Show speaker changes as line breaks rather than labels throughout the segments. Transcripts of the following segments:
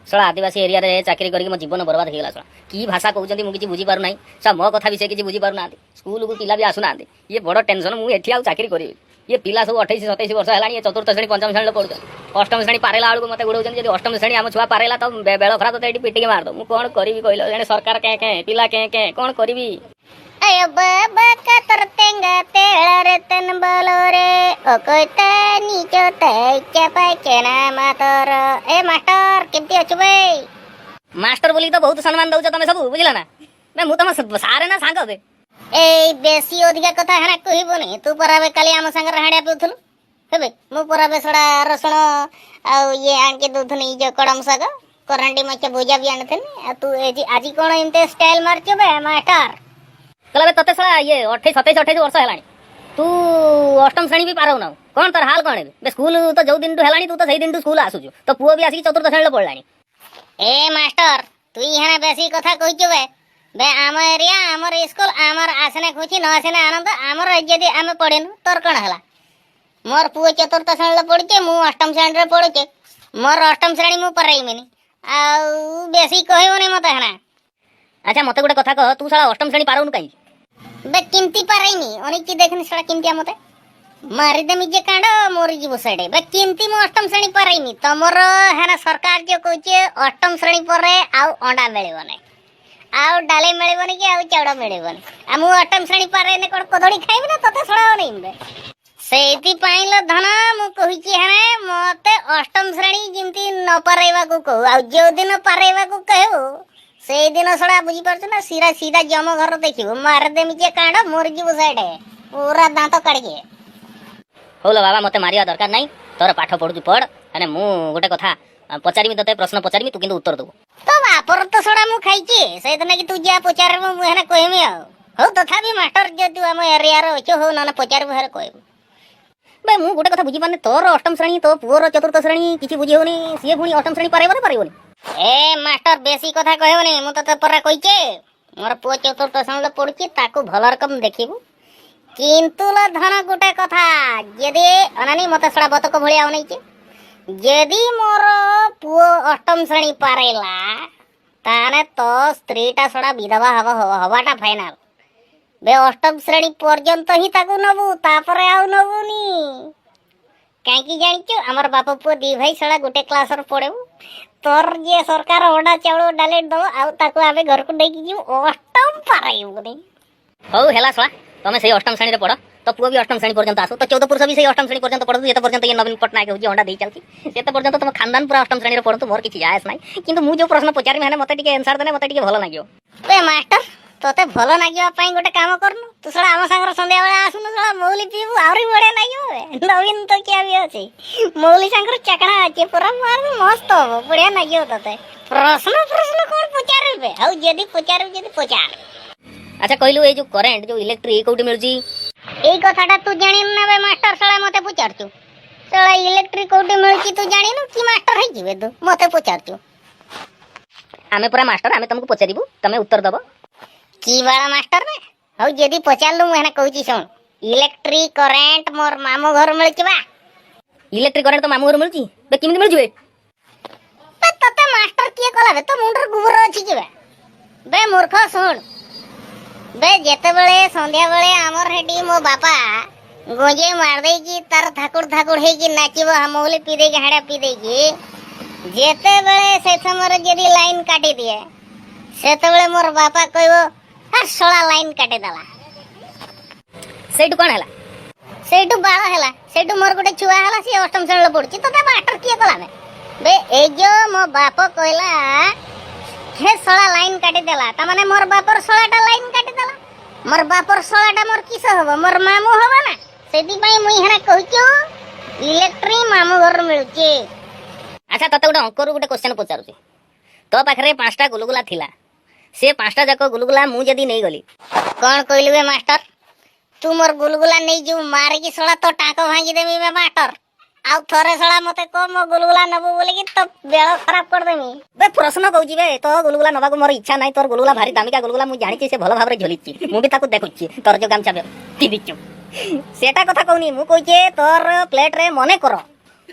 शला आदिवासी area रे चाकरी करके मो जीवन बर्बाद हो गला। की भाषा कहउछंती मु किछि बुझी पारु नाही। सा मो कथा विषय किछि बुझी पारु नांती। स्कूल को पिला भी आसु नांती। ये बड़ टेंशन मु एठी आ चाकरी करी। ये पिला सब 28 27 वर्ष हेलानी। ये चतुर्थ श्रेणी पंचम श्रेणी पढुछ। अष्टम श्रेणी पारेला आळु मते गुडौछन। यदि अष्टम श्रेणी हम छुआ पारेला तो बेळ खरा तो एठी पिटिके मार दो। मु कोन करिवि कहलो। जने सरकार के पिला के कोन करिवि।
अयो बाबा कतर तेंगा तेळरे तन बलोरे ओ कोइते नीचो ते चपाय केना मातर। ए मास्टर केमती अछु बे?
मास्टर बोली तो बहुत सम्मान दउछ तमे सब बुझिला ना। मैं मु तम सारे ना सांग दे।
ए बेसी अधिका कथा हना कहिबोनी। तू पराबे काली हम संग रहाड्या पिउथुल हेबे। मु पराबे सडा रसुण आ ये आनके दूथनी जो कड़म साग करंडी मचे भुजा भी आनथनी। आ तू एजी आजी कोन इनते स्टाइल मारचो बे मास्टर?
कहला तते सला ये 28 27 वर्ष हेलानी। तू अष्टम श्रेणी भी पारौ ना। कोन तर हाल कोन है बे? स्कूल तो जो दिन हेलानी तू तो सही दिन स्कूल आसुछु। तो पुओ भी आसी चतुर्थ श्रेणी पढलानी।
ए मास्टर तू इहाना बेसी कथा कहिचो बे। बे आम एरिया आमर स्कूल आमर आसने खुची न आसने आनंद आमर जदी आमे पढेनु तोर कोन हला? मोर पुओ चतुर्थ श्रेणी पढुचे मु अष्टम श्रेणी रे पढुचे। मोर अष्टम श्रेणी मु पराई मिनी आ बेसी कहिवनी मते हना।
अच्छा मते गोटे कथा कह। तू साला अष्टम श्रेणी पारौनु काई?
बे किमती पाराइनी अनिकी देखनी सडा किमती मते मारी देमी जे कांड मोरी जीव साइडे। बे किमती मु अष्टम श्रेणी पाराइनी। तमर हेना सरकार जो कहचे अष्टम श्रेणी परे आउ अंडा मिलिबने आउ डाले मिलिबने कि आउ चाउडा मिलिबने। आ मु अष्टम श्रेणी पाराइने कोन कदड़ी खाइबे ना तते सडा नहीं बे। सेति पाइल धन मु कहिची हेने मते अष्टम श्रेणी जिमती न पाराइबा को कहू। आ जो दिन पाराइबा को कहू से दिन सड़ा बुझी पारछ ना। सीधा सीधा जम घर देखिबो मार देमी जे कांड मोर जीव साइडे पूरा दांत काढिके।
होलो बाबा मते मारिया दरकार नाही। तोर पाठ पढुछु पढ। अने मु गोटे कथा पचारिमी तते प्रश्न पचारिमी तू किंतु उत्तर दबो।
तो बापर तो सड़ा मु खाइची से दिन कि तू जा पचार मु हेना कहमी आ। हो तथापि मास्टर जे तू हम एरिया रो छ हो ना पचार हेर कहबो।
बे मु गोटे कथा बुझी पाने। तोर अष्टम श्रेणी तो पुओर चतुर्थ श्रेणी किछि बुझी होनी। सिए पुनी अष्टम श्रेणी पारेबोनी।
ए मास्टर बेसी कथा कहबोनी। मु तते परा कहिचे मोर पुओ चतुर्थ श्रेणी पढुची ताको भल रकम देखिबो। किंतु ल धन गोटे कथा जदि अनानी मते सड़ा बतक भलिया होनैचे जदि मोर पुओ अष्टम श्रेणी पारेला ताने तो स्त्रीटा सड़ा विधवा हवाटा फाइनल। बे अष्टम श्रेणी पर्यंत ही ताको नबु तापरे आउ नबुनी। काई जानिचो हमर बाप पुओ दी भाई सड़ा गोटे क्लास र पढेबु। तोर जे सरकार ओडा चावल डालेट दो आउ ताको आबे घर को डेकी जीव अष्टम पाराइबु नहीं।
हो हेला सला तमे सही अष्टम श्रेणी रे पढ। तो पुओ भी अष्टम श्रेणी पर्यंत आसो। तो 14 पुरुष भी सही अष्टम श्रेणी पर्यंत पढु। एते पर्यंत ये नवीन पटनायक होजी अंडा देई चलती। एते पर्यंत तुम खानदान पूरा अष्टम श्रेणी रे पढु। मोर किछि जायस नाही। किंतु मु जो प्रश्न पचारि माने मते टिके आंसर देने मते टिके भलो लागियो।
बे मास्टर तोते भलो नागियो पई गोटे काम करनु। तू सडा आम संगर संध्या बेला आसुनु सडा मौली पीबु आउरी बडे नागियो बे। नवीन तो क्या भी अछि मौली संगर चकणा अछि पूरा मार मस्त हो बढिया नागियो तोते। प्रश्न कोन पचारबे? हौ जदी पचार।
अच्छा कहलु ए जो करंट जो इलेक्ट्रिक कोठी मिलजी
एई कथाटा तू जानि ना बे मास्टर सडा मते पचारचु। सडा इलेक्ट्रिक कोठी मिलची तू जानिनु कि मास्टर है जिवे तू मते पचारचु।
आमे पूरा मास्टर आमे तुमको पचारिबु तमे उत्तर दबो।
की वाला मास्टर रे? हौ जदी पचारलु मु हेना कहूची सुन। इलेक्ट्रिक करंट मोर मामू घर मिलची बा।
इलेक्ट्रिक करंट तो मामू घर मिलची बे किमिति मिलजी बे?
बे तते मास्टर किए कला बे? तो मुंडर गुबर अछि कि बे? बे मूर्ख सुन बे जेते बेले संध्या बेले हमर हेडी मो बापा गोजे मार देई की तार ठाकुर हे की नाचिबो हम मौली पी दे के हाडा पी दे की जेते बेले से समय जदी लाइन काटी दिए सेते बेले मोर बापा कहबो हर सोला लाइन काटे दला।
सेटु कोन हला?
सेटु बाळ हला। सेटु मोर गोटे छुआ हला से अष्टम श्रेणी पढुची। तते मास्टर किए कला बे ए जो मो बाप कहला हे सोला लाइन काटी देला ता माने मोर बापर सोलाटा लाइन काटी देला। मोर बापर सोलाटा मोर किस होबो? मोर मामू होबो ना। सेति पई मुई हेना कहूचो इलेक्ट्रिक मामू घर मिलुची।
अच्छा तते गोटे अंकरु गोटे क्वेश्चन पचारुची। तो पाखरे 5टा गुलगुला थिला से 5टा जाक गुलगुला मु जदी नै गली
कोन कहलु बे मास्टर? तू मोर गुलगुला नै जो मार की सोला तो टाको भांगी देमी बे मास्टर। आउ थरे सला मते को मो गुलगुला नबो बोले कि तो बेळ खराब कर देमी।
बे प्रश्न कहूची बे तो गुलगुला नबा को मोर इच्छा नाही। तोर गुलगुला भारी दामिका गुलगुला मु जानिची से भलो भाबरे झोलिची। मु भी ताको देखुची तोर जो गामछा बे ती दिचू सेटा कथा कहूनी। मु कहूचे तोर प्लेट रे मने करो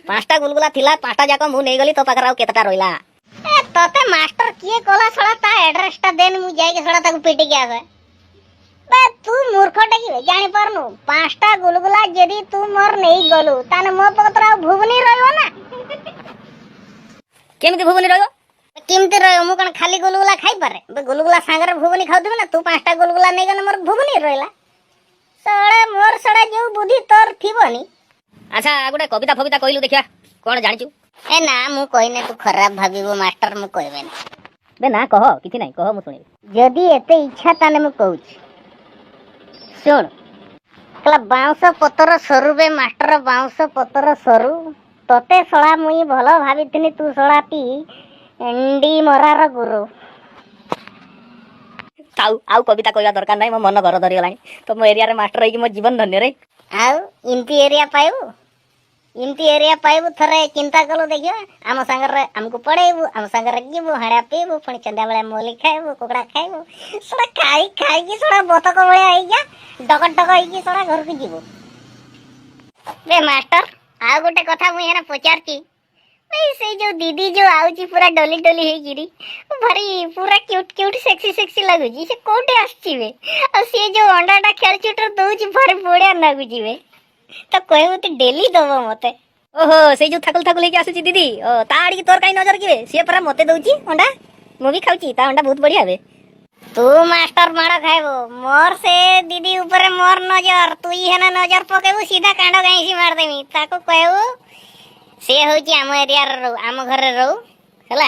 5टा गुलगुला थिला 5टा जाक मु नै गली तो पाखरा केतटा रहिला।
ए तते मास्टर किए कला सड़ा ता एड्रेस ता देन मु जाई के सड़ा ताको पीटी के आसे बे तू मूर्खटा की जानि परनु पांचटा गुलगुला यदि तू मोर नहीं गलु ताने मो पकतरा भुवनी रहयो ना
केमिति भुवनी रहयो
किमते रहयो मु कण खाली गुलगुला खाई पारे बे गुलगुला सांगरे भुवनी खाउदिबे ना तू पांचटा गुलगुला नै गने मोर भुवनी रहला सड़ा मोर सड़ा जो बुद्धि तोर थिबनी
अच्छा गोटे कविता फविता कहलु देखिया कोन जानिचु
ए ना मु कहने तू खराब भाबिबो मास्टर मु कहबे ना
बे ना कह किछि नै कह मु सुनि
यदि एते इच्छा ताने मु कहूछ सुन कला बाउंस पतर सरू बे मास्टर बाउंस पतर सरू तते सळा मुई भलो भाबिथिनी तू सळा टी एंडी मरार गुरु
ताऊ आउ कविता कहवा दरकार नै मो मन घर धरि गलानी तो मो एरिया रे मास्टर रही कि मो जीवन धन्य रे
आउ इमती एरिया पाइबू थरे चिंता कलो देखियो आम संगर हमको पढ़ेबू आम संगर जीबू हाड़ा पीबू पुणी चंदा बेला मोली खाइबू कुकड़ा खाइबू सड़ा खाई खाई की सड़ा बतक भलिया आई जा डक डक होई सड़ा घर को जीबू बे मास्टर आ गोटे कथा मुई हेना पचारती भाई से जो दीदी जो आउची पूरा डोली डोली हे गिरी भारी पूरा क्यूट क्यूट सेक्सी सेक्सी लागुची से कोटे आछी बे आ से जो अंडाटा खेल चुटर दउची भारी बढ़िया लागुची बे तो कहबो तो डेली दबो मते
ओहो से जो थकल थकल लेके आसुची दीदी ओ ताड़ी की तोर काई नजर किवे से परा मते दउची अंडा मु भी खाउची ता अंडा बहुत बढ़िया बे
तू मास्टर मार खाइबो मोर से दीदी ऊपर मोर नजर तू ही है ना नजर पकेबो सीधा कांडो गाइसी मार देमी ताको कहबो से होची आम एरिया रे रहू आम घर रे रहू हला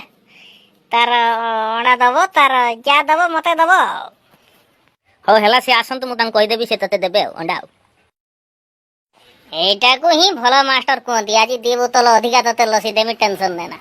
तार अंडा दबो तार जा दबो मते दबो
हो हेला से आसन तो मु तान कहि देबी से तते देबे अंडा
एटा को ही भला मास्टर कहती आज दी बोतल अधिका तते लसी देमी टेंशन नेना